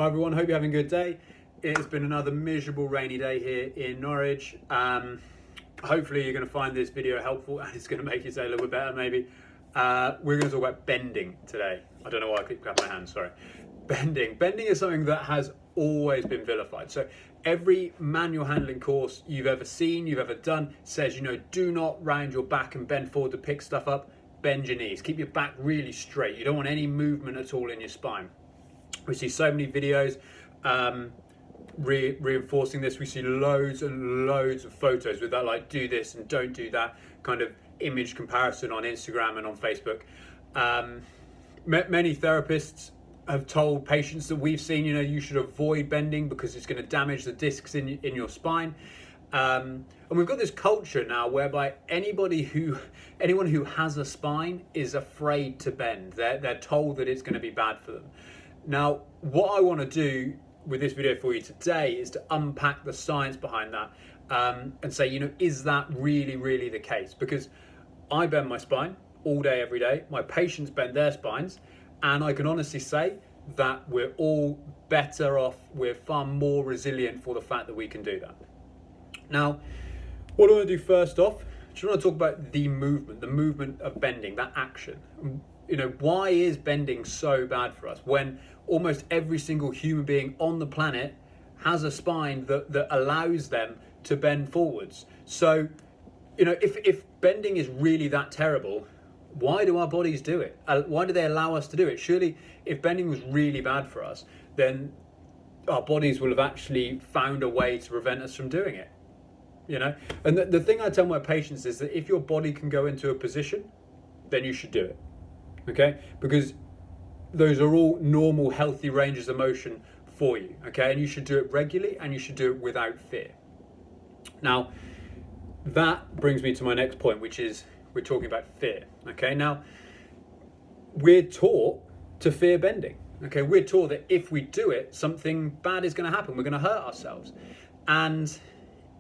Hi everyone, hope you're having a good day. It's been another miserable rainy day here in Norwich. Hopefully you're going to find this video helpful and it's going to make your day a little bit better maybe. We're going to talk about bending today. I don't know why I keep clapping my hands, sorry. Bending. Bending is something that has always been vilified. So every manual handling course you've ever seen, you've ever done, says, do not round your back and bend forward to pick stuff up. Bend your knees. Keep your back really straight. You don't want any movement at all in your spine. We see so many videos reinforcing this. We see loads and loads of photos with that, like, do this and don't do that kind of image comparison on Instagram and on Facebook. Many therapists have told patients that we've seen, you should avoid bending because it's going to damage the discs in your spine. And we've got this culture now whereby anyone who has a spine is afraid to bend. They're told that it's going to be bad for them. Now, what I want to do with this video for you today is to unpack the science behind that and say, is that really the case? Because I bend my spine all day, every day. My patients bend their spines. And I can honestly say that we're all better off. We're far more resilient for the fact that we can do that. Now, what do I want to do first off? I just want to talk about the movement of bending, that action. Why is bending so bad for us when almost every single human being on the planet has a spine that allows them to bend forwards? So, if bending is really that terrible, why do our bodies do it? Why do they allow us to do it? Surely, if bending was really bad for us, then our bodies will have actually found a way to prevent us from doing it. And the thing I tell my patients is that if your body can go into a position, then you should do it. Okay? Because those are all normal, healthy ranges of motion for you. Okay? And you should do it regularly and you should do it without fear. Now, that brings me to my next point, which is we're talking about fear. Okay? Now, we're taught to fear bending. Okay? We're taught that if we do it, something bad is going to happen. We're going to hurt ourselves. And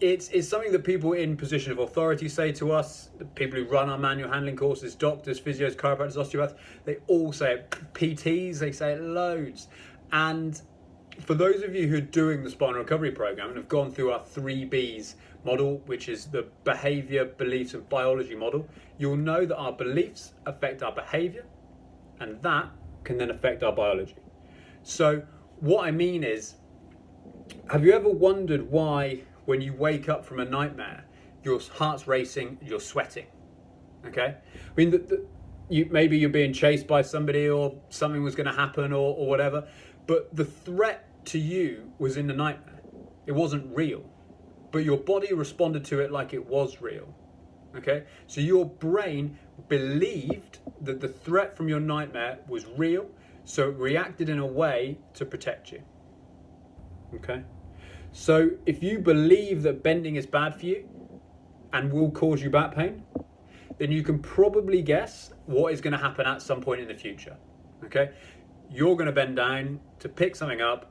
it's something that people in position of authority say to us, the people who run our manual handling courses, doctors, physios, chiropractors, osteopaths, they all say it. PTs, they say it loads. And for those of you who are doing the Spinal Recovery Program and have gone through our 3Bs model, which is the behavior, beliefs, and biology model, you'll know that our beliefs affect our behavior, and that can then affect our biology. So what I mean is, have you ever wondered why when you wake up from a nightmare, your heart's racing, you're sweating? Okay? I mean, maybe you're being chased by somebody or something was going to happen or whatever, but the threat to you was in the nightmare. It wasn't real, but your body responded to it like it was real. Okay? So your brain believed that the threat from your nightmare was real, so it reacted in a way to protect you. Okay? So if you believe that bending is bad for you and will cause you back pain, then you can probably guess what is going to happen at some point in the future. Okay? You're going to bend down to pick something up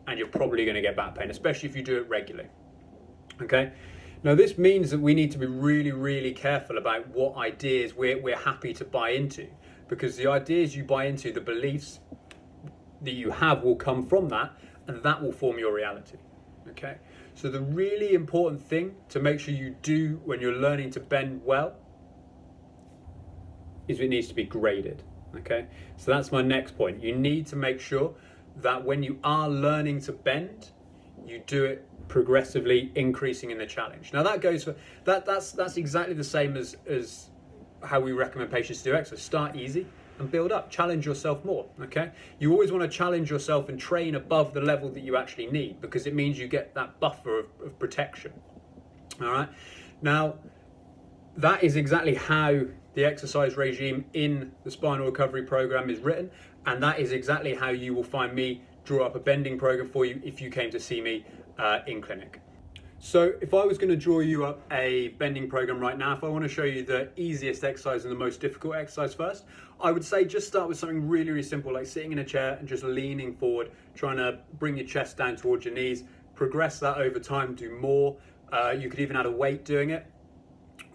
and you're probably going to get back pain, especially if you do it regularly. Okay? Now this means that we need to be really careful about what ideas we're happy to buy into, because the ideas you buy into, the beliefs that you have will come from that, and that will form your reality. Okay, so the really important thing to make sure you do when you're learning to bend well is it needs to be graded. Okay, so that's my next point. You need to make sure that when you are learning to bend, you do it progressively, increasing in the challenge. Now that goes for that's exactly the same as how we recommend patients to do exercise. Start easy and build up. Challenge yourself more. Okay, you always want to challenge yourself and train above the level that you actually need, because it means you get that buffer of protection. All right, now that is exactly how the exercise regime in the Spinal Recovery Program is written, and that is exactly how you will find me draw up a bending program for you if you came to see me in clinic. So if I was going to draw you up a bending program right now, if I want to show you the easiest exercise and the most difficult exercise first, I would say just start with something really simple, like sitting in a chair and just leaning forward, trying to bring your chest down towards your knees. Progress that over time, do more. You could even add a weight doing it.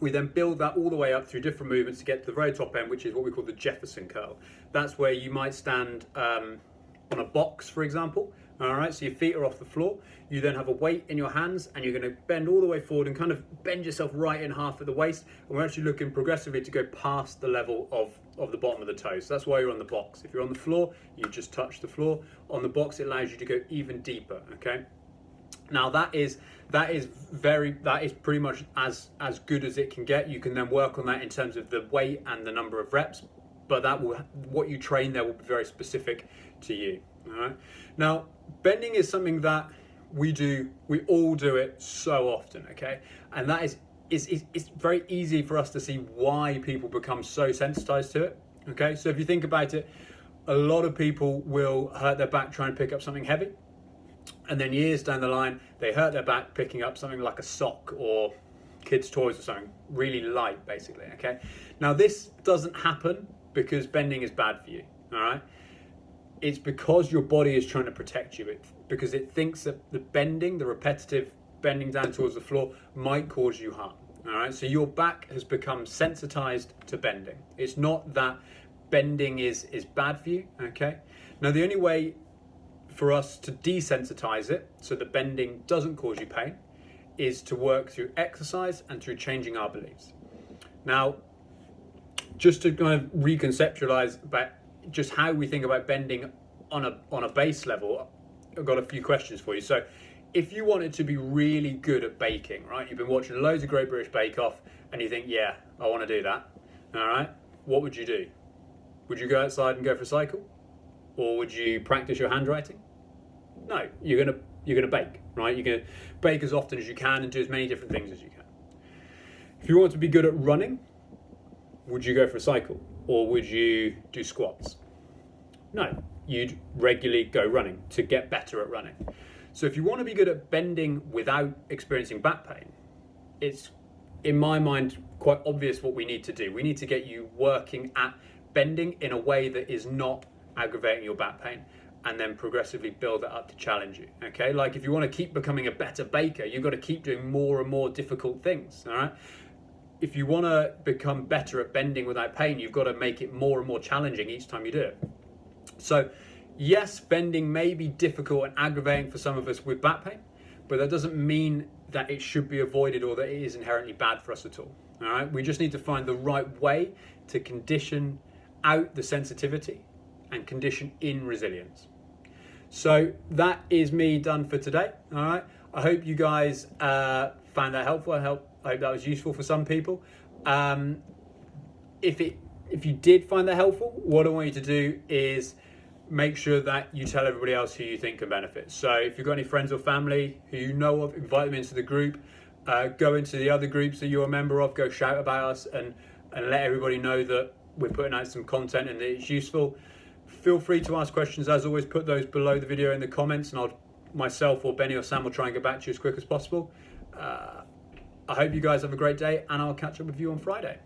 We then build that all the way up through different movements to get to the very top end, which is what we call the Jefferson curl. That's where you might stand on a box, for example. All right, so your feet are off the floor. You then have a weight in your hands, and you're going to bend all the way forward and kind of bend yourself right in half at the waist. And we're actually looking progressively to go past the level of the bottom of the toes. So that's why you're on the box. If you're on the floor, you just touch the floor. On the box, it allows you to go even deeper. Okay. Now that is pretty much as good as it can get. You can then work on that in terms of the weight and the number of reps, but what you train there will be very specific to you. All right. Now, bending is something that we all do it so often, okay? And that is it's very easy for us to see why people become so sensitized to it, okay? So if you think about it, a lot of people will hurt their back trying to pick up something heavy, and then years down the line, they hurt their back picking up something like a sock or kids' toys or something really light, basically, okay? Now, this doesn't happen because bending is bad for you, all right? It's because your body is trying to protect you. Because it thinks that the repetitive bending down towards the floor might cause you harm. All right, so your back has become sensitized to bending. It's not that bending is bad for you. Okay. Now the only way for us to desensitize it so that bending doesn't cause you pain is to work through exercise and through changing our beliefs. Now, just to kind of reconceptualize about just how we think about bending on a base level, I've got a few questions for you. So if you wanted to be really good at baking, right? You've been watching loads of Great British Bake Off and you think, yeah, I want to do that. All right. What would you do? Would you go outside and go for a cycle? Or would you practice your handwriting? No, you're gonna bake, right? You're gonna bake as often as you can and do as many different things as you can. If you want to be good at running, would you go for a cycle? Or would you do squats? No, you'd regularly go running to get better at running. So if you want to be good at bending without experiencing back pain, it's, in my mind, quite obvious what we need to do. We need to get you working at bending in a way that is not aggravating your back pain, and then progressively build it up to challenge you, okay? Like if you want to keep becoming a better baker, you've got to keep doing more and more difficult things, all right? If you want to become better at bending without pain, you've got to make it more and more challenging each time you do it. So yes, bending may be difficult and aggravating for some of us with back pain, but that doesn't mean that it should be avoided or that it is inherently bad for us at all. All right, we just need to find the right way to condition out the sensitivity and condition in resilience. So that is me done for today. All right, I hope you guys found that helpful. I hope that was useful for some people. If you did find that helpful, what I want you to do is make sure that you tell everybody else who you think can benefit. So if you've got any friends or family who you know of, invite them into the group. Go into the other groups that you're a member of, go shout about us and let everybody know that we're putting out some content and that it's useful. Feel free to ask questions. As always, put those below the video in the comments and myself or Benny or Sam will try and get back to you as quick as possible. I hope you guys have a great day and I'll catch up with you on Friday.